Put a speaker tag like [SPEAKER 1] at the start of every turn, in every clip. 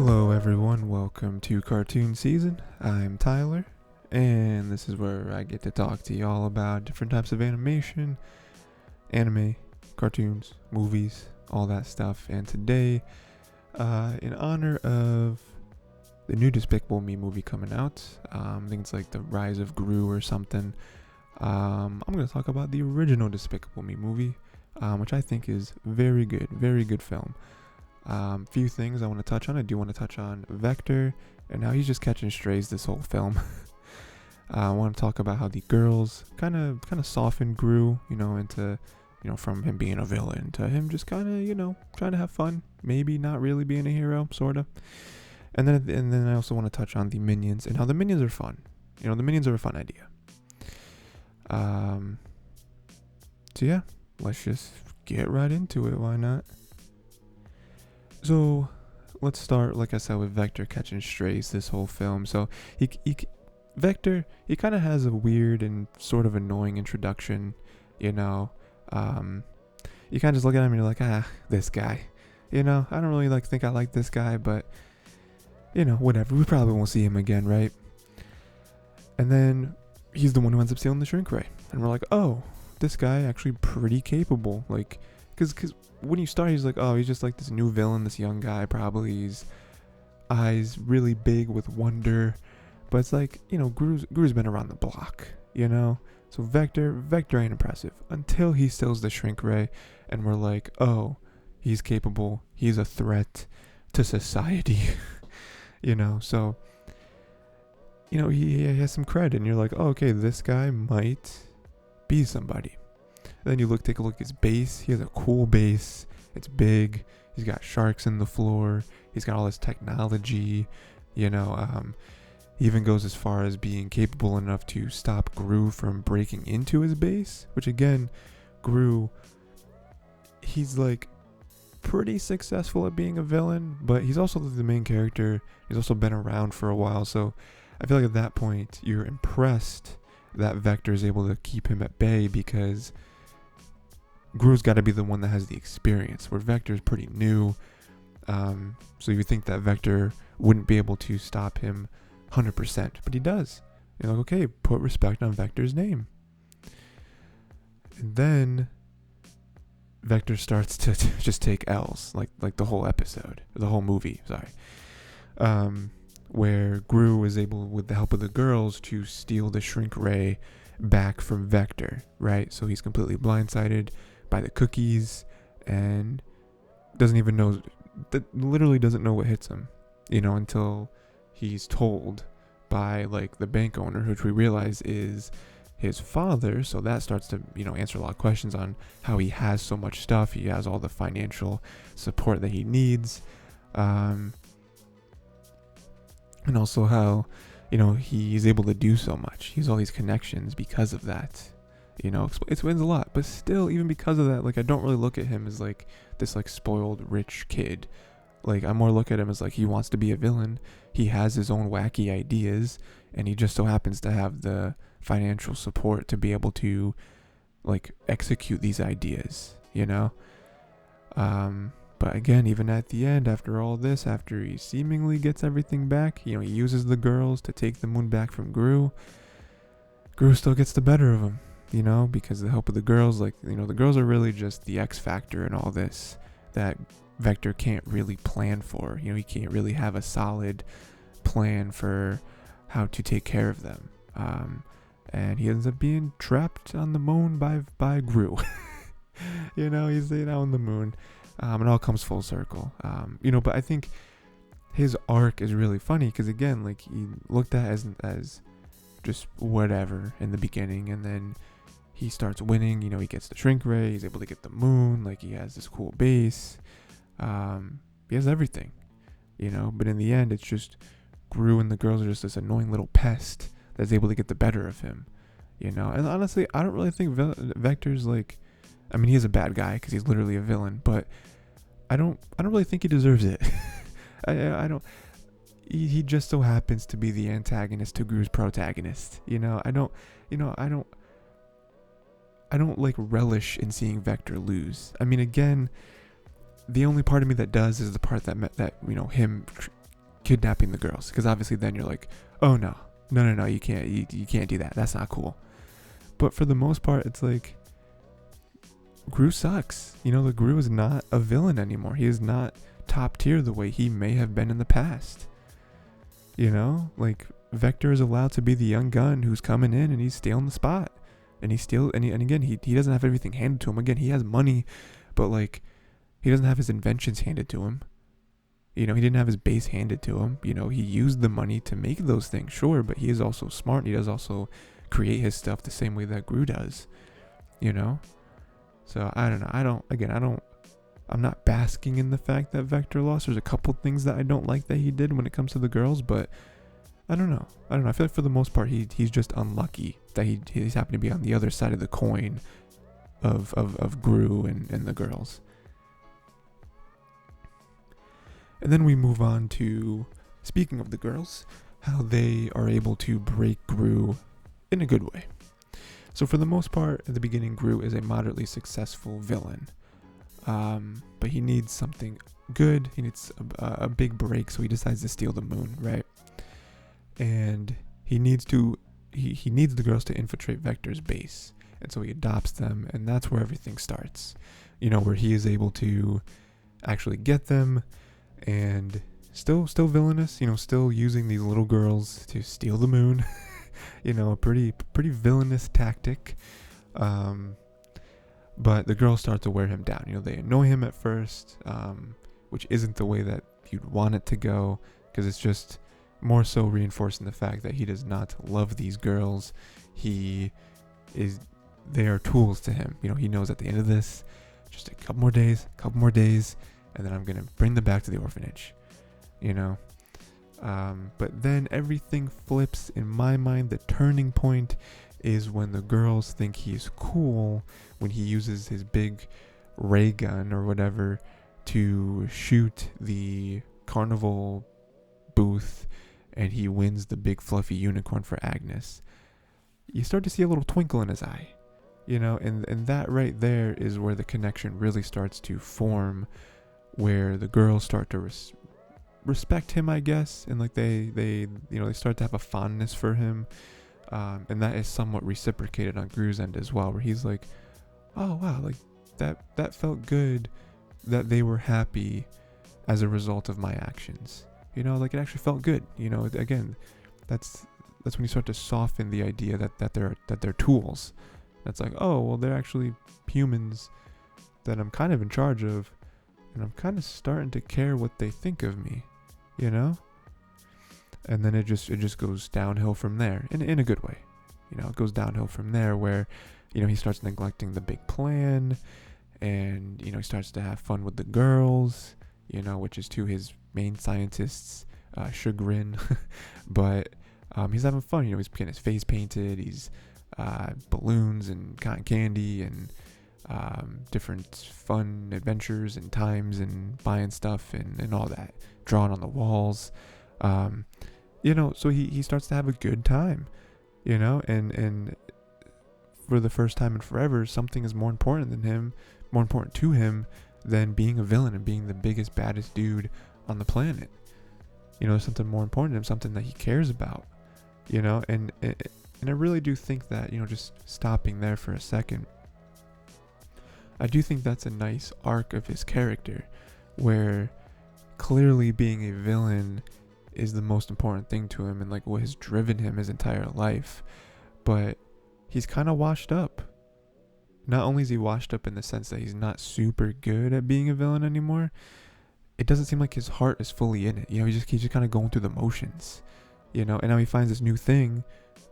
[SPEAKER 1] Hello everyone, welcome to Cartoon Season. I'm Tyler, and this is where I get to talk to you all about different types of animation, anime, cartoons, movies, all that stuff. And today, in honor of the new Despicable Me movie coming out, I think it's like The Rise of Gru or something, I'm going to talk about the original Despicable Me movie, which I think is very good film. Few things I want to touch on. I do want to touch on Vector and how he's just catching strays this whole film. I want to talk about how the girls kind of softened Gru, into, from him being a villain to him just kind of, trying to have fun, maybe not really being a hero, sorta. And then I also want to touch on the minions and how the minions are fun. The minions are a fun idea. So yeah, let's just get right into it. Why not? So, let's start, like I said, with Vector catching strays this whole film. So, Vector kind of has a weird and sort of annoying introduction, You kind of just look at him and you're like, this guy. I don't really think I like this guy, but, whatever. We probably won't see him again, right? And then, he's the one who ends up stealing the shrink ray. And we're like, oh, this guy actually pretty capable. Because when you start, he's like, oh, he's just like this new villain, this young guy, probably. His eyes really big with wonder. But it's like, Gru's been around the block, So Vector ain't impressive until he steals the shrink ray. And we're like, oh, he's capable. He's a threat to society, So, he has some cred. And you're like, oh, okay, this guy might be somebody. Then you take a look at his base. He has a cool base. It's big. He's got sharks in the floor. He's got all this technology. He even goes as far as being capable enough to stop Gru from breaking into his base. Which again, Gru, he's pretty successful at being a villain, but he's also the main character. He's also been around for a while, so I feel like at that point you're impressed that Vector is able to keep him at bay because Gru's got to be the one that has the experience, where Vector's pretty new. So you think that Vector wouldn't be able to stop him 100%, but he does. You're like, okay, put respect on Vector's name. And then Vector starts to just take L's, like the whole episode, the whole movie, where Gru is able, with the help of the girls, to steal the shrink ray back from Vector, right? So he's completely blindsided by the cookies and literally doesn't know what hits him, until he's told by the bank owner, which we realize is his father. So that starts to, answer a lot of questions on how he has so much stuff. He has all the financial support that he needs. And also how, he's able to do so much. He has all these connections because of that. It explains a lot, but still, even because of that, I don't really look at him as this spoiled rich kid. I more look at him as he wants to be a villain. He has his own wacky ideas, and he just so happens to have the financial support to be able to execute these ideas, But again, even at the end, after all this, after he seemingly gets everything back, he uses the girls to take the moon back from Gru. Gru still gets the better of him. Because the help of the girls, the girls are really just the X factor in all this that Vector can't really plan for. He can't really have a solid plan for how to take care of them. And he ends up being trapped on the moon by Gru. He's on the moon. It all comes full circle. But I think his arc is really funny because again, he looked at as just whatever in the beginning, and then he starts winning. He gets the shrink ray. He's able to get the moon. He has this cool base. He has everything, But in the end, it's just Gru and the girls are just this annoying little pest that's able to get the better of him, And honestly, I don't really think Vector's he is a bad guy because he's literally a villain, but I don't really think he deserves it. I don't. He just so happens to be the antagonist to Gru's protagonist. I don't relish in seeing Vector lose. Again, the only part of me that does is the part that him kidnapping the girls, because obviously then you're like, oh no, you can't do that. That's not cool. But for the most part, it's like Gru sucks. The Gru is not a villain anymore. He is not top tier the way he may have been in the past. Like Vector is allowed to be the young gun who's coming in and he's stealing the spot. And again, he doesn't have everything handed to him. Again, he has money, but like he doesn't have his inventions handed to him. He didn't have his base handed to him. He used the money to make those things, sure, but he is also smart. He does also create his stuff the same way that Gru does. So I don't know. I'm not basking in the fact that Vector lost. There's a couple things that I don't like that he did when it comes to the girls, but I don't know. I feel like for the most part, he's just unlucky that he's happened to be on the other side of the coin of Gru and the girls. And then we move on to, speaking of the girls, how they are able to break Gru in a good way. So for the most part, at the beginning, Gru is a moderately successful villain. But he needs something good. He needs a big break, so he decides to steal the moon, right? And he needs the girls to infiltrate Vector's base. And so he adopts them, and that's where everything starts. Where he is able to actually get them, and still villainous, still using these little girls to steal the moon. A pretty villainous tactic. But the girls start to wear him down. They annoy him at first, which isn't the way that you'd want it to go, because it's just more so reinforcing the fact that he does not love these girls. They are tools to him. He knows at the end of this, just a couple more days, and then I'm going to bring them back to the orphanage, But then everything flips in my mind. The turning point is when the girls think he's cool, when he uses his big ray gun or whatever to shoot the carnival booth, and he wins the big fluffy unicorn for Agnes. You start to see a little twinkle in his eye, and that right there is where the connection really starts to form, where the girls start to respect him, I guess, and like they start to have a fondness for him, and that is somewhat reciprocated on Gru's end as well, where he's like, oh wow, like that felt good, that they were happy as a result of my actions, like it actually felt good. Again, that's when you start to soften the idea that they're tools. That's like, oh well, they're actually humans that I'm kind of in charge of, and I'm kind of starting to care what they think of me, And then it just goes downhill from there, in a good way. It goes downhill from there where, he starts neglecting the big plan, and, he starts to have fun with the girls, which is to his main scientist's chagrin. But he's having fun, he's getting his face painted, he's balloons and cotton candy and different fun adventures and times and buying stuff and all that, drawing on the walls. So he starts to have a good time, and for the first time in forever, something is more important to him than being a villain and being the biggest, baddest dude on the planet. There's something more important to him, something that he cares about, and I really do think that, just stopping there for a second, I do think that's a nice arc of his character, where clearly being a villain is the most important thing to him and like what has driven him his entire life. But he's kind of washed up. Not only is he washed up in the sense that he's not super good at being a villain anymore, it doesn't seem like his heart is fully in it. He's just kind of going through the motions, and now he finds this new thing,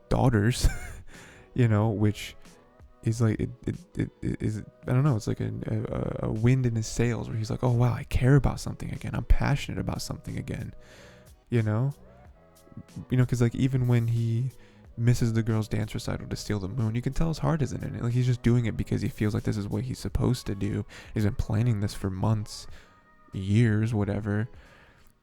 [SPEAKER 1] daughters, which is like, it is, I don't know, it's like a wind in his sails, where he's like, oh wow, I care about something again. I'm passionate about something again, because like even when he misses the girls' dance recital to steal the moon, you can tell his heart isn't in it. Like he's just doing it because he feels like this is what he's supposed to do. He's been planning this for months, years, whatever,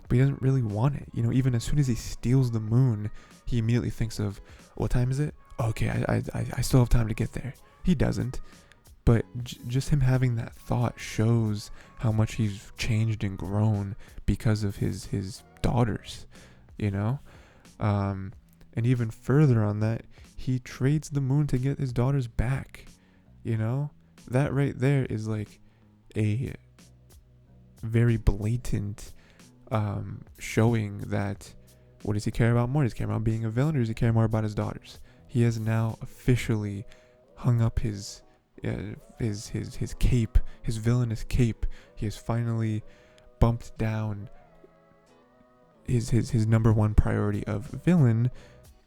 [SPEAKER 1] but he doesn't really want it. Even as soon as he steals the moon, he immediately thinks of, what time is it? Okay, I still have time to get there. He doesn't. But just him having that thought shows how much he's changed and grown because of his daughters, you know? And even further on that, he trades the moon to get his daughters back, you know? That right there is like a very blatant showing that what does he care about more? Does he care about being a villain, or does he care more about his daughters? He has now officially hung up his cape, his villainous cape. He has finally bumped down his number one priority of villain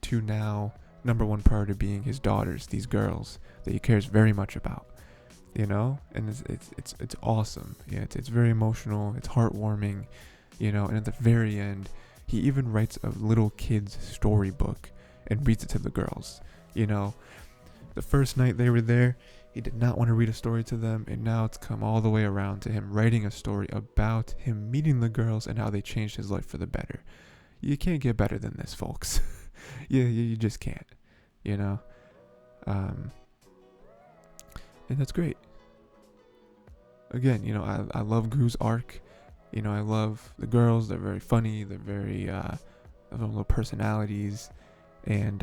[SPEAKER 1] to now number one priority being his daughters, these girls that he cares very much about, you know. And it's awesome. Yeah, it's very emotional, it's heartwarming, you know. And at the very end, he even writes a little kid's storybook and reads it to the girls, you know. The first night they were there, he did not want to read a story to them, and now it's come all the way around to him writing a story about him meeting the girls and how they changed his life for the better. You can't get better than this, folks. you just can't, you know. And that's great. Again, you know, I love Gru's arc. You know, I love the girls. They're very funny. They're very little personalities, and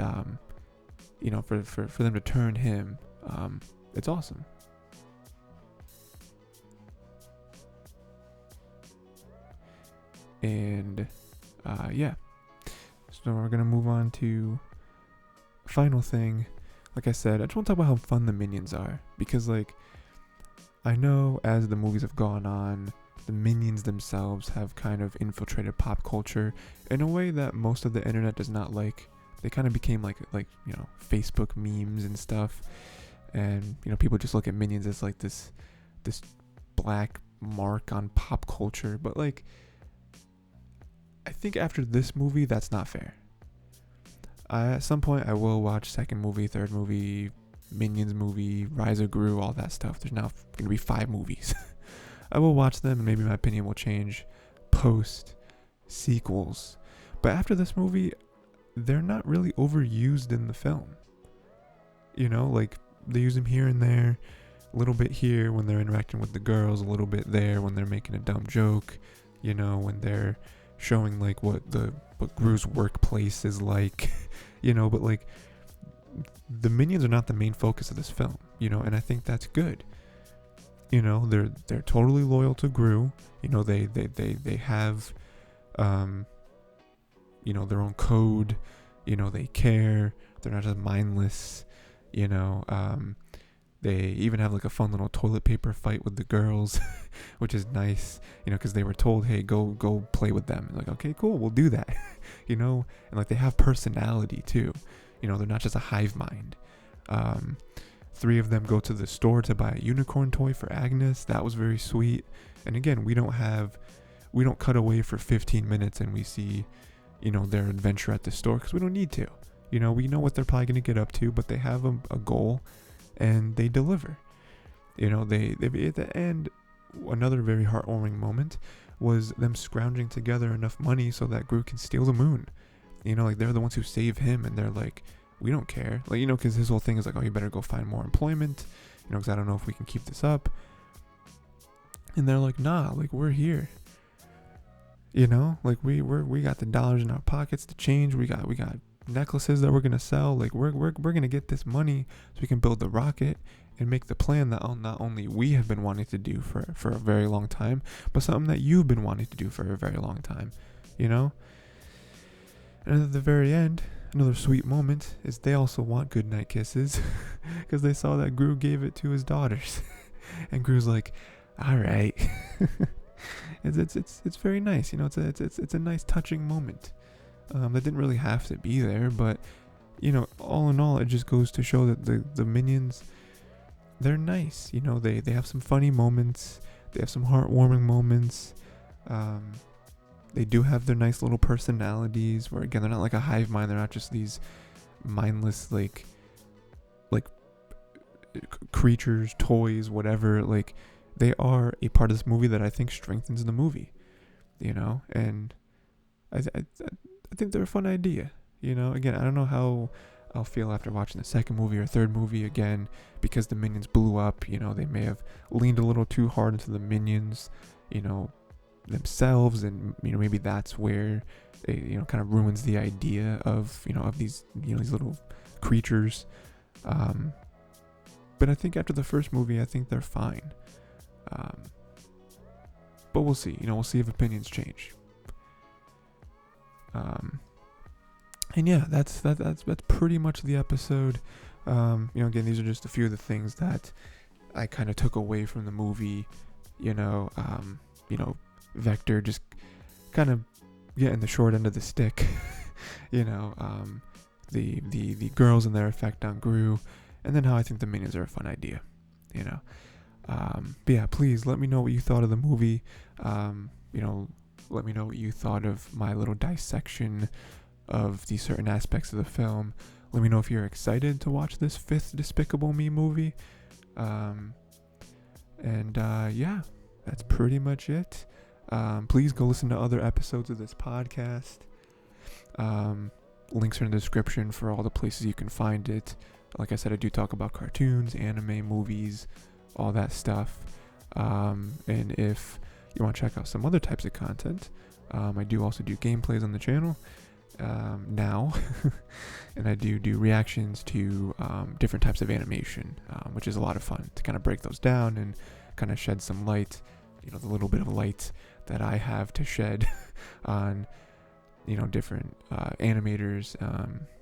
[SPEAKER 1] you know, for them to turn him, it's awesome. And yeah, so we're gonna move on to final thing. Like I said, I just want to talk about how fun the Minions are, because like I know as the movies have gone on, the Minions themselves have kind of infiltrated pop culture in a way that most of the internet does not like. They kind of became like you know, Facebook memes and stuff, and you know, people just look at Minions as like this black mark on pop culture. But like, I think after this movie, that's not fair. At some point, I will watch second movie, third movie, Minions movie, Rise of Gru, all that stuff. There's now going to be 5 movies. I will watch them, and maybe my opinion will change post sequels. But after this movie, they're not really overused in the film. You know, like they use them here and there, a little bit here when they're interacting with the girls, a little bit there when they're making a dumb joke, you know, when they're showing like what Gru's workplace is like, you know. But like, the Minions are not the main focus of this film, you know, and I think that's good. You know, they're totally loyal to Gru. You know, they have you know, their own code. You know, they care. They're not just mindless. You know, they even have like a fun little toilet paper fight with the girls, which is nice. You know, because they were told, hey, go play with them. And like, okay, cool, we'll do that. You know, and like they have personality too. You know, they're not just a hive mind. 3 of them go to the store to buy a unicorn toy for Agnes. That was very sweet. And again, we don't cut away for 15 minutes and we see, you know, their adventure at the store, because we don't need to. You know, we know what they're probably going to get up to, but they have a goal and they deliver. You know, they at the end, another very heartwarming moment was them scrounging together enough money so that Gru can steal the moon. You know, like they're the ones who save him, and they're like, we don't care. Like, you know, because his whole thing is like, oh, you better go find more employment, you know, because I don't know if we can keep this up. And they're like, nah, like we're here. You know, like we got the dollars in our pockets to change. We got necklaces that we're gonna sell. Like we're gonna get this money so we can build the rocket and make the plan that not only we have been wanting to do for a very long time, but something that you've been wanting to do for a very long time. You know. And at the very end, another sweet moment is they also want goodnight kisses because they saw that Gru gave it to his daughters, and Gru's like, all right. It's very nice, you know. It's a nice touching moment that didn't really have to be there, but you know, all in all, it just goes to show that the Minions, they're nice. You know, they have some funny moments, they have some heartwarming moments. They do have their nice little personalities where, again, they're not like a hive mind. They're not just these mindless like creatures, toys, whatever. Like, they are a part of this movie that I think strengthens the movie, you know. And I think they're a fun idea, you know. Again, I don't know how I'll feel after watching the second movie or third movie again, because the Minions blew up. They may have leaned a little too hard into the Minions, themselves, and maybe that's where it kind of ruins the idea of of these these little creatures. But I think after the first movie, I think they're fine. But we'll see. We'll see if opinions change. And yeah, that's pretty much the episode. Again, these are just a few of the things that I kind of took away from the movie. Vector just kind of getting the short end of the stick. The girls and their effect on Gru, and then how I think the Minions are a fun idea. But yeah, please let me know what you thought of the movie. Let me know what you thought of my little dissection of these certain aspects of the film. Let me know if you're excited to watch this 5th Despicable Me movie. Yeah, that's pretty much it. Please go listen to other episodes of this podcast. Links are in the description for all the places you can find it. Like I said, I do talk about cartoons, anime, movies, all that stuff. And if you want to check out some other types of content, I do also do gameplays on the channel now. And I do reactions to different types of animation, which is a lot of fun to kind of break those down and kind of shed some light, the little bit of light that I have to shed on different animators,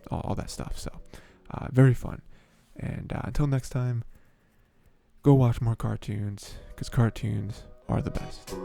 [SPEAKER 1] all that stuff. So very fun. And until next time, go watch more cartoons, because cartoons are the best.